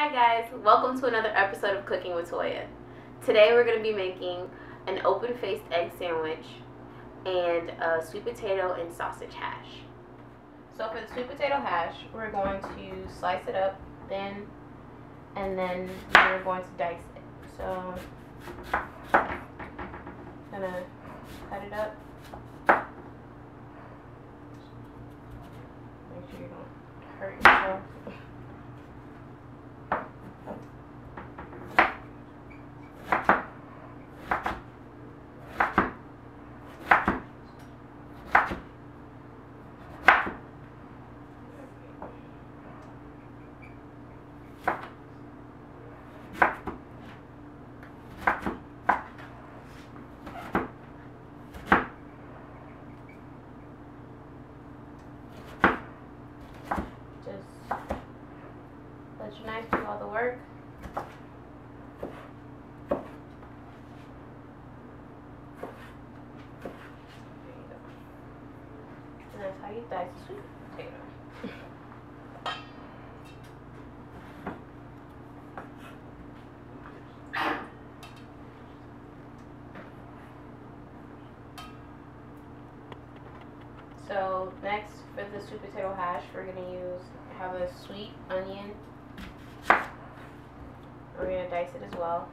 Hi guys, welcome to another episode of Cooking with Toya. Today we're going to be making an open-faced egg sandwich and a sweet potato and sausage hash. So for the sweet potato hash, we're going to slice it up thin and then we're going to dice it. So I'm going to cut it up. Make sure you don't hurt yourself. Let your knife do all the work. There you go. And that's how you dice a sweet potato. So next for the sweet potato hash, we're gonna have a sweet onion. We're going to dice it as well.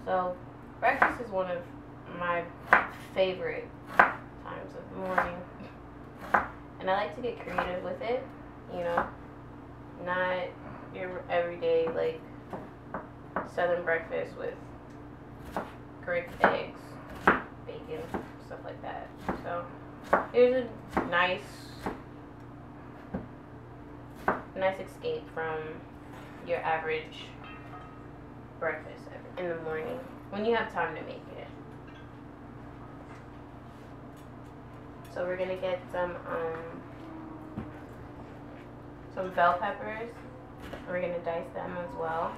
So breakfast is one of my favorite times of the morning. And I like to get creative with it, you know, not your everyday like southern breakfast with grilled eggs, bacon, stuff like that. So here's a nice escape from your average breakfast in the morning when you have time to make it. So we're gonna get some bell peppers. We're gonna dice them as well,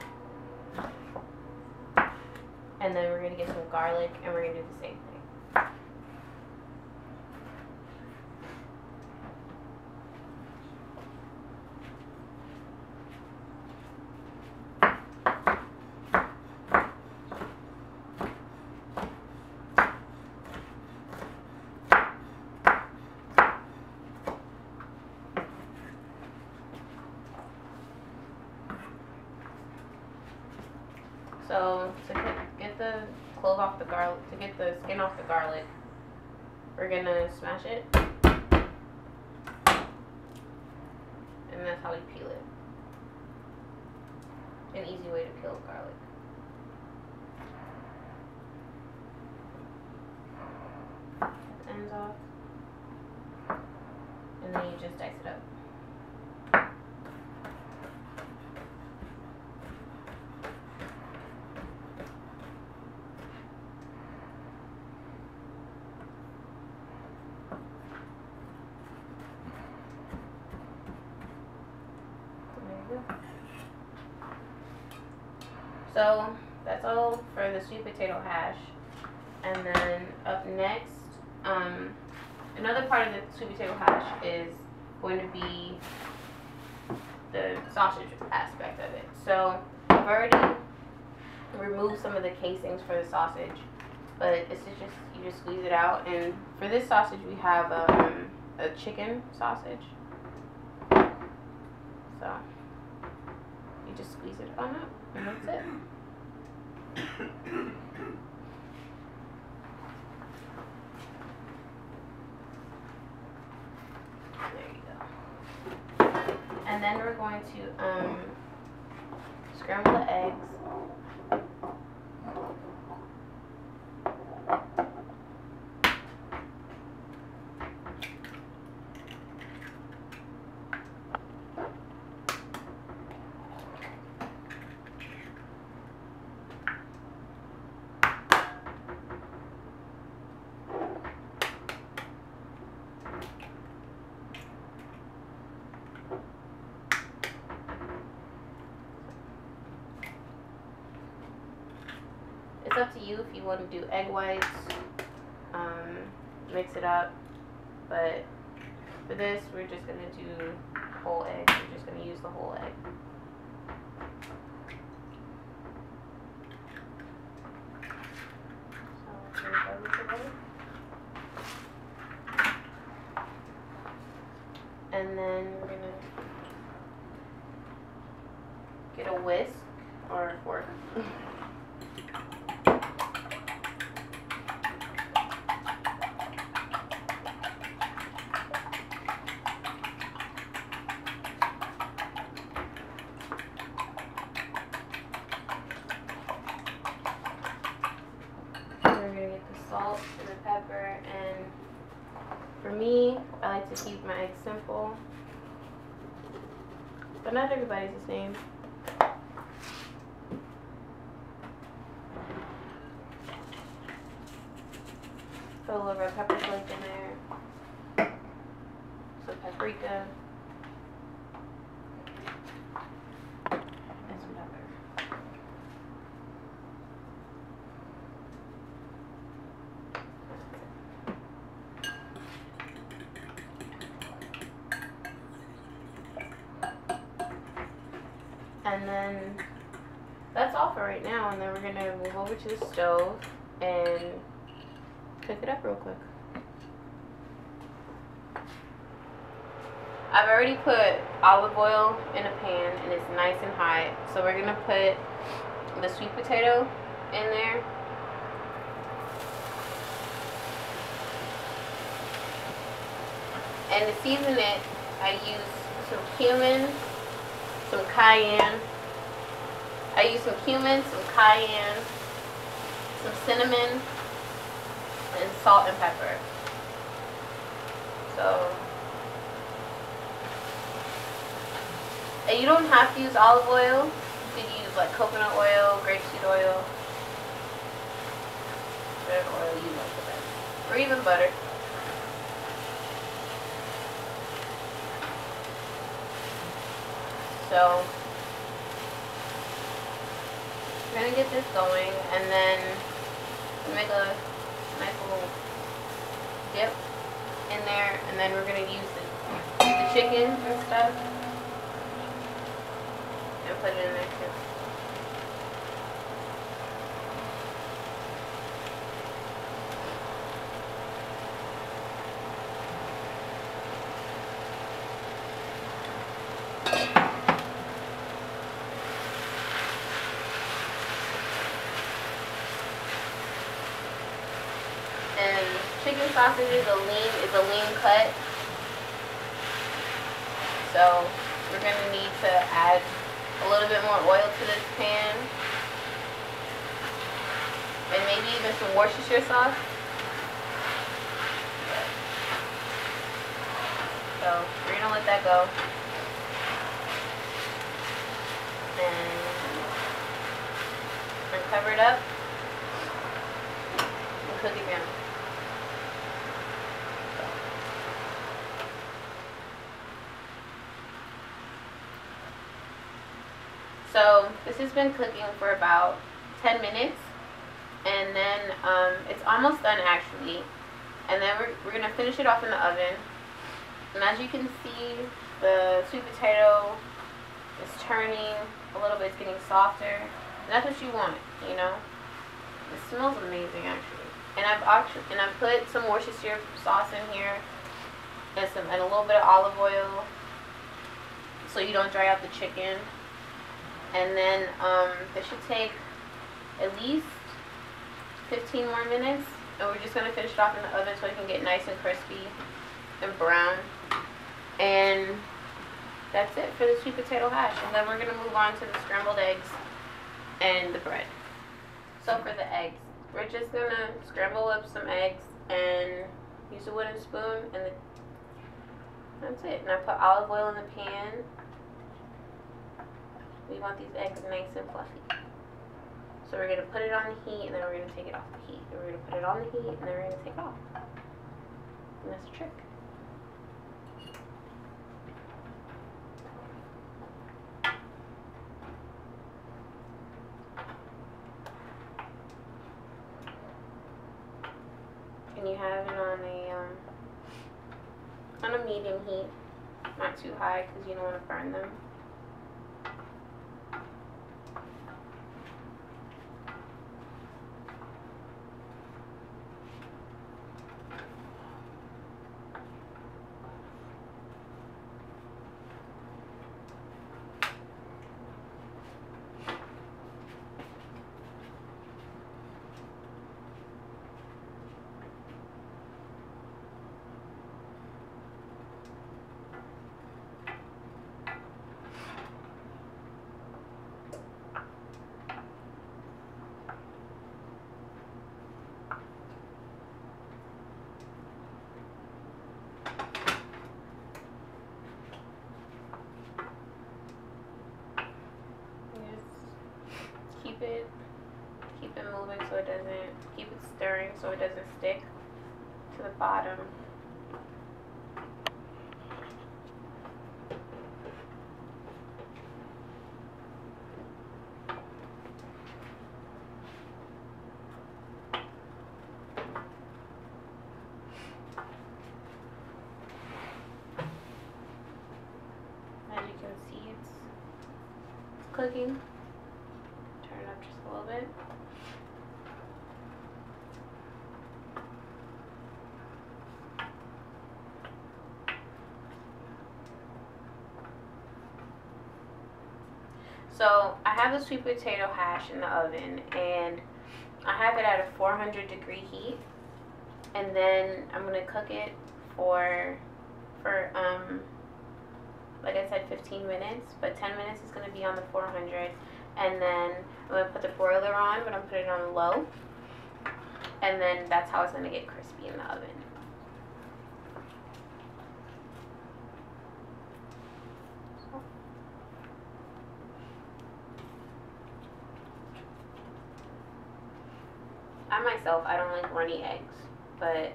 and then we're gonna get some garlic, and we're gonna do the same thing. So to get the clove off the garlic, to get the skin off the garlic, we're gonna smash it, and that's how we peel it. An easy way to peel garlic. The ends off, and then you just dice it up. So that's all for the sweet potato hash. And then up next, another part of the sweet potato hash is going to be the sausage aspect of it. So I've already removed some of the casings for the sausage, but this is just, you just squeeze it out. And for this sausage we have a chicken sausage. So you just squeeze it on up, and that's it. There you go. And then we're going to scramble the eggs. It's up to you if you want to do egg whites, mix it up. But for this, we're just going to do whole egg. We're just going to use the whole egg. So we're going to go together. And then we're going to get a whisk or a fork. Salt and the pepper, and for me, I like to keep my eggs simple, but not everybody's the same. Put a little red pepper flake in there, some paprika, and some pepper. And then that's all for right now, and then we're gonna move over to the stove and cook it up real quick. I've already put olive oil in a pan and it's nice and hot, so we're gonna put the sweet potato in there. And to season it, I use some cumin, some cayenne. I use some cumin, some cayenne, some cinnamon, and salt and pepper. So, and you don't have to use olive oil. You could use like coconut oil, grapeseed oil, whatever oil you like the best, or even butter. So we're gonna get this going, and then make a nice little dip in there, and then we're gonna use the chicken and stuff and put it in there too. And chicken sausage is a lean cut. So we're gonna need to add a little bit more oil to this pan, and maybe even some Worcestershire sauce. So we're gonna let that go, and cover it up and cook it down. So this has been cooking for about 10 minutes, and then it's almost done actually, and then we're going to finish it off in the oven. And as you can see, the sweet potato is turning a little bit, it's getting softer, and that's what you want, you know. It smells amazing actually. And I've put some Worcestershire sauce in here, and a little bit of olive oil, so you don't dry out the chicken. And then this should take at least 15 more minutes, and we're just going to finish it off in the oven so it can get nice and crispy and brown. And that's it for the sweet potato hash. And then we're going to move on to the scrambled eggs and the bread. So for the eggs, we're just going to scramble up some eggs and use a wooden spoon, and that's it. And I put olive oil in the pan. We want these eggs nice and fluffy. So we're going to put it on the heat, and then we're going to take it off the heat. And we're going to put it on the heat, and then we're going to take it off. And that's the trick. And you have it on a on a medium heat, not too high because you don't want to burn them. Keep it moving so it doesn't, keep it stirring so it doesn't stick to the bottom. As you can see, it's cooking. Turn it up just a little bit. So I have the sweet potato hash in the oven, and I have it at a 400-degree heat, and then I'm gonna cook it for like I said, 15 minutes, but 10 minutes is gonna be on the 400, and then I'm gonna put the broiler on, but I'm putting it on low, and then that's how it's gonna get crispy in the oven. I myself, I don't like runny eggs, but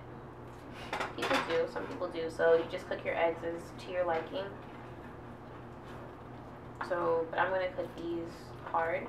people do, some people do, so you just cook your eggs as to your liking. So, but I'm going to cook these hard.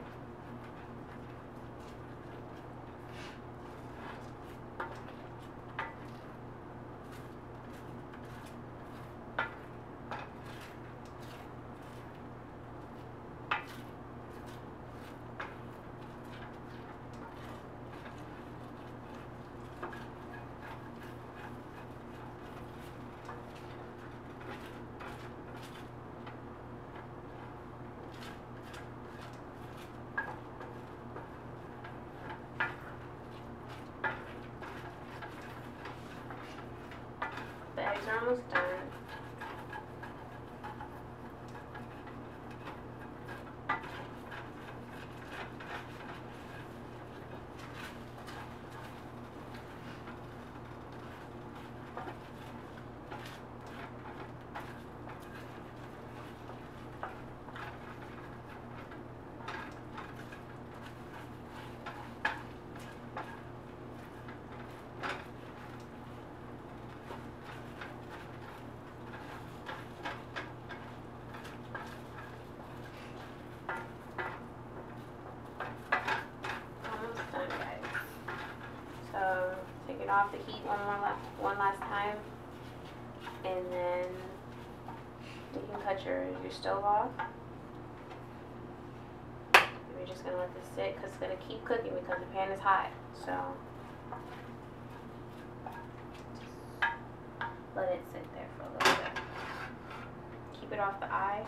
The eggs are almost done. Take it off the heat one last time, and then you can cut your stove off. We're just gonna let this sit because it's gonna keep cooking because the pan is hot. So just let it sit there for a little bit. Keep it off the eye,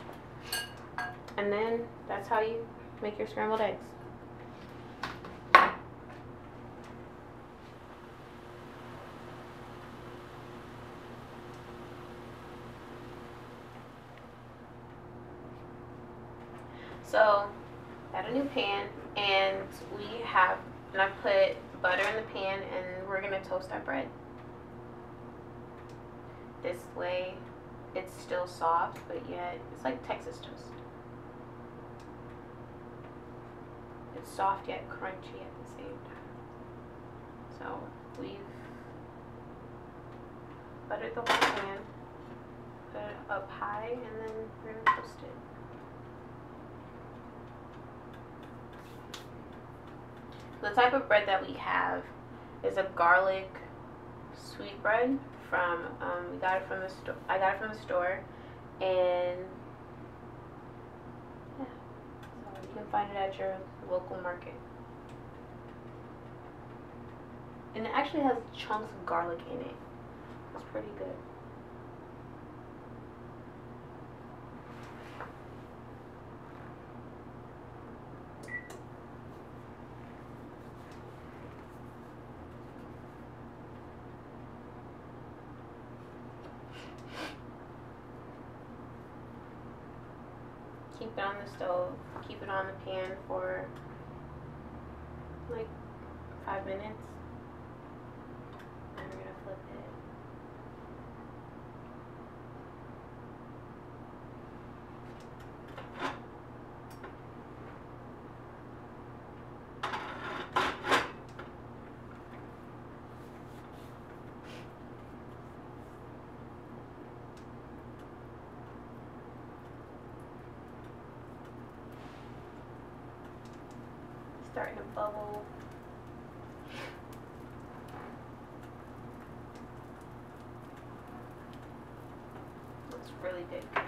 and then that's how you make your scrambled eggs. So, got a new pan, and I put butter in the pan, and we're gonna toast our bread. This way, it's still soft, but yet it's like Texas toast. It's soft yet crunchy at the same time. So, we've buttered the whole pan, put it up high, and then we're gonna toast it. The type of bread that we have is a garlic sweet bread from we got it from the store. I got it from the store, and yeah, so you can find it at your local market. And it actually has chunks of garlic in it. It's pretty good. Keep it on the stove, keep it on the pan for like 5 minutes. And we're gonna flip it. Starting to bubble. Looks really good, guys.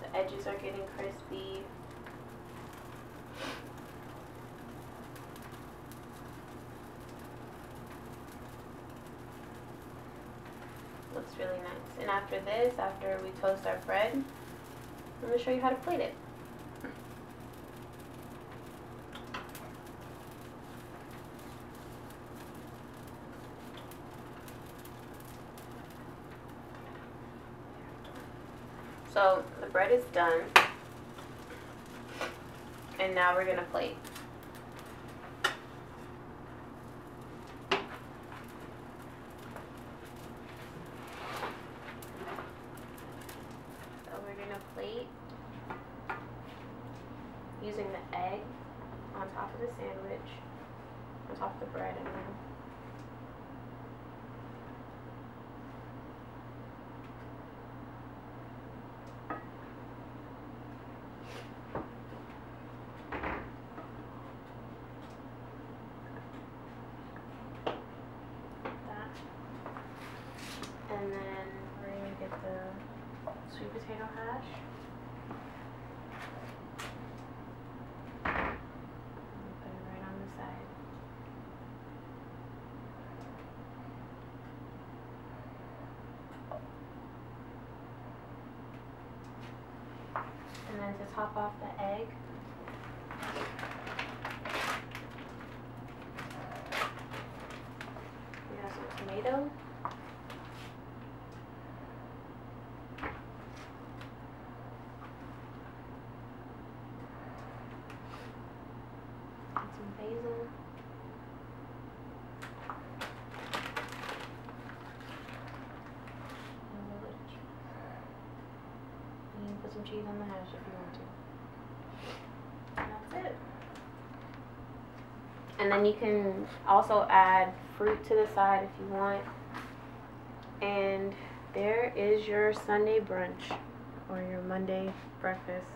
The edges are getting crispy. Looks really nice. And after this, after we toast our bread, I'm going to show you how to plate it. So the bread is done, and now we're gonna plate. So we're gonna plate using the egg on top of the sandwich, on top of the bread, and then and then we're going to get the sweet potato hash. And put it right on the side. And then to top off the egg, we have some tomato. Some basil, and a little bit of cheese. You can put some cheese on the hash if you want to. And that's it. And then you can also add fruit to the side if you want. And there is your Sunday brunch or your Monday breakfast.